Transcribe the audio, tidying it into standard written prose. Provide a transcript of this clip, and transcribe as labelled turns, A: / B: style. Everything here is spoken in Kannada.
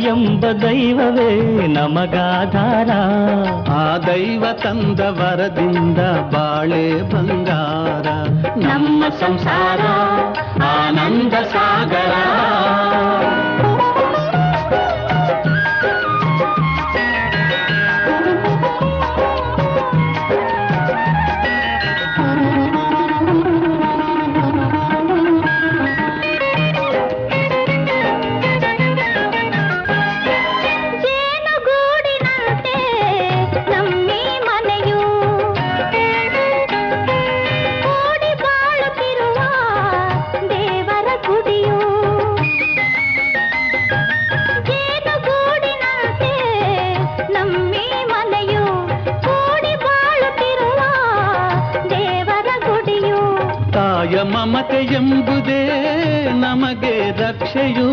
A: ಎಂಬ ದೈವವೇ ನಮಗಾಧಾರ.
B: ಆ ದೈವ ತಂದ ವರದಿಂದ ಬಾಳೆ ಬಂಗಾರ.
A: ನಮ್ಮ ಸಂಸಾರ ಆನಂದ ಸಾಗರ.
B: ಮಮತೆ ಎಂಬುದೇ ನಮಗೆ ರಕ್ಷೆಯು.